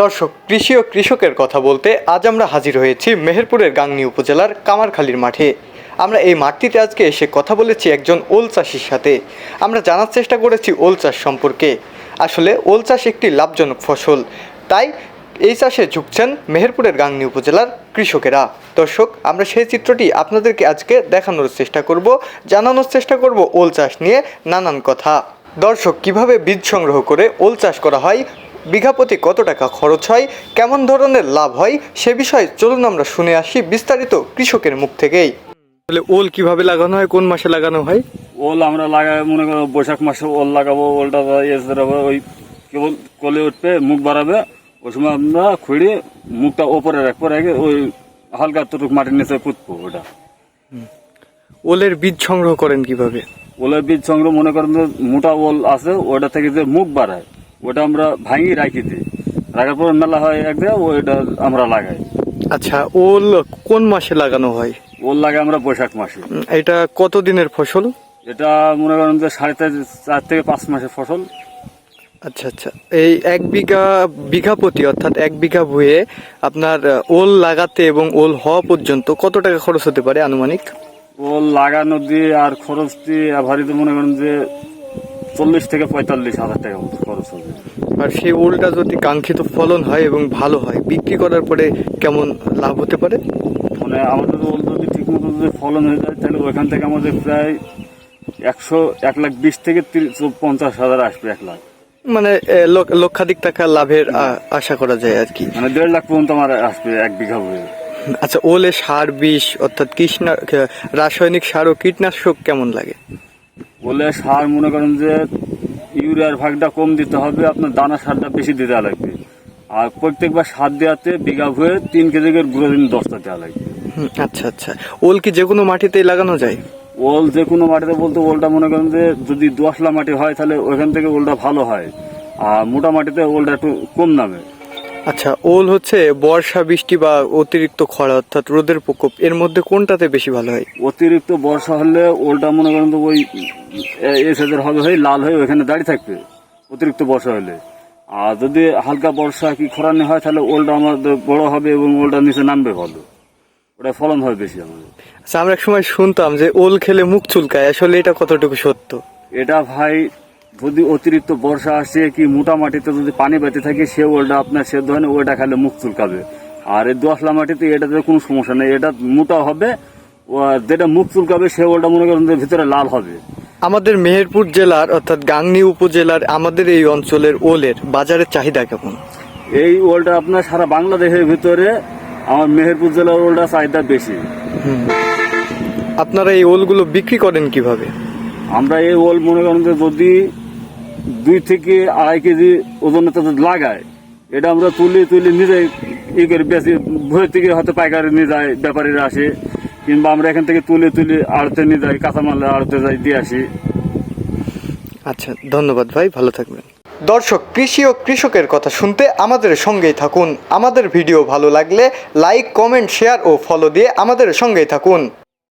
দর্শক, কৃষি ও কৃষকের কথা বলতে আজ আমরা হাজির হয়েছি মেহেরপুরের গাংনী উপজেলার কামারখালীর মাঠে। আমরা এই মাঠটিতে আজকে এসে কথা বলেছি একজন ওল চাষির সাথে। আমরা জানার চেষ্টা করেছি ওল চাষ সম্পর্কে। আসলে ওল চাষ একটি লাভজনক ফসল, তাই এই চাষে ঝুঁকছেন মেহেরপুরের গাংনী উপজেলার কৃষকেরা। দর্শক, আমরা সেই চিত্রটি আপনাদেরকে আজকে দেখানোর চেষ্টা করব, জানানোর চেষ্টা করব ওল চাষ নিয়ে নানান কথা। দর্শক, কিভাবে বীজ সংগ্রহ করে ওল চাষ করা হয়, বিঘা প্রতি কত টাকা খরচ হয়, কেমন ধরনের লাভ হয়, সে বিষয়ে চলুন আমরা শুনে আসি বিস্তারিত কৃষকের মুখ থেকেই। তাহলে ওল কিভাবে লাগানো হয়, কোন মাসে লাগানো হয়? ওল আমরা লাগাই মনে করো বৈশাখ মাসে ওল লাগাবো। ওলটা ওই কেবল কলে উঠবে, মুখ বাড়াবে, ওই সময় আমরা খুঁড়ে মুখটা ওপরে রাখবো, রেখে ওই হালকা টুক মাটির নিচে পুঁতবো। ওটা ওলের বীজ সংগ্রহ করেন কিভাবে? ওলের বীজ সংগ্রহ মনে করেন যে মোটা ওল আছে, ওটা থেকে যে মুখ বাড়ায় ওটা আমরা ভাঙি রাখি দিই, রাখার পর মেলা হয় এক জায়গায়, ওইটা আমরা লাগাই। আচ্ছা, ওল কোন মাসে লাগানো হয়? ওল লাগাই আমরা বৈশাখ মাসে। এটা কত দিনের ফসল? এটা মনে করেন যে 4.5 থেকে 5 মাসের ফসল। আচ্ছা আচ্ছা, এই বিঘা প্রতি অর্থাৎ 1 বিঘা ভুঁয়ে আপনার ওল লাগাতে এবং ওল হওয়া পর্যন্ত কত টাকা খরচ হতে পারে আনুমানিক? ওল লাগানো দিয়ে আর খরচ দিয়ে আভারিতে মনে করেন যে 40 থেকে 45 হাজার টাকা মতো খরচ হবে। আর সেই ওলটা যদি কাঙ্ক্ষিত ফলন হয় এবং ভালো হয়, বিক্রি করার পরে কেমন লাভ হতে পারে? মানে আমাদের ওল যদি ঠিক মতো যদি ফলন হয়ে যায়, তাহলে ওইখান থেকে আমাদের প্রায় 1,20,000 থেকে 50,000 আসবে। 1 লাখ মানে লক্ষাধিক টাকা লাভের আশা করা যায় আর কি। মানে 1.5 লাখ পর্যন্ত আমার আসবে 1 বিঘা হয়ে। আচ্ছা, ওলে সার বিষ অর্থাৎ রাসায়নিক সার ও কীটনাশক কেমন লাগে? ওলে সার মনে করেন যে ইউরিয়ার ভাগটা কম দিতে হবে, আপনার দানা সারটা বেশি দিতে লাগবে। আর প্রত্যেকবার সার দেওয়াতে বিঘা হয়ে 3 কেজি করে গুঁড়ো দিন 10টা দেওয়া লাগবে। আচ্ছা আচ্ছা, ওল কি যে কোনো মাটিতেই লাগানো যায়? ওল যে কোনো মাটিতে বলতে ওলটা মনে করেন যে যদি দোআঁশলা মাটি হয় তাহলে ওইখান থেকে ওলটা ভালো হয়, আর মোটা মাটিতে ওলটা একটু কম নামে। আচ্ছা, ওল হচ্ছে বর্ষা বৃষ্টি বা অতিরিক্ত খরা অর্থাৎ রোদের প্রকোপ, এর মধ্যে কোনটাতে বেশি ভালো হয়? অতিরিক্ত বর্ষা হলে ওলটা মনে করেন তো ওই এসেদের হবে হয়ে লাল হয়ে ওইখানে দাঁড়িয়ে থাকবে অতিরিক্ত বর্ষা হলে। আর যদি হালকা বর্ষা কি খরানি হয় তাহলে ওলটা আমাদের বড় হবে এবং ওলটা নিচে নামবে ভালো, ওটা ফলন হয় বেশি আমাদের। আচ্ছা, আমরা এক সময় শুনতাম যে ওল খেলে মুখ চুলকায়, আসলে এটা কতটুকু সত্য? এটা ভাই, যদি অতিরিক্ত বর্ষা আসে কি মোটা মাটিতে যদি পানি বেঁধে থাকে, সে ওলটা আপনার সেদ্ধ হয় না, ওইটা খেলে মুখ চুলকাবে। আর এই দোআঁশলা মাটিতে এটাতে কোনো সমস্যা নেই, এটা মোটা হবে, যেটা মুখ চুলকাবে সে ওলটা মনে করেন ভিতরে লাল হবে। আমাদের মেহেরপুর জেলার অর্থাৎ গাংনী উপজেলার আমাদের এই অঞ্চলের ওলের বাজারের চাহিদা কেমন? এই ওলটা আপনার সারা বাংলাদেশের ভিতরে আমার মেহেরপুর জেলার ওলটা চাহিদা বেশি। আপনারা এই ওলগুলো বিক্রি করেন কিভাবে? আমরা এই ওল মনে করেন যে যদি 2 থেকে 2.5 কেজি ওজনের লাগায়, এটা আমরা তুলে নিজে করে বেশি ভোর থেকে হয়তো পাইকারি নিয়ে যায়, ব্যাপারীরা আসে, কিংবা আমরা এখান থেকে তুলে আড়তে নিয়ে যাই, কাঁচামাল আড়তে যাই, দিয়ে আসি। আচ্ছা, ধন্যবাদ ভাই, ভালো থাকবেন। দর্শক, কৃষি ও কৃষকের কথা শুনতে আমাদের সঙ্গেই থাকুন। আমাদের ভিডিও ভালো লাগলে লাইক, কমেন্ট, শেয়ার ও ফলো দিয়ে আমাদের সঙ্গেই থাকুন।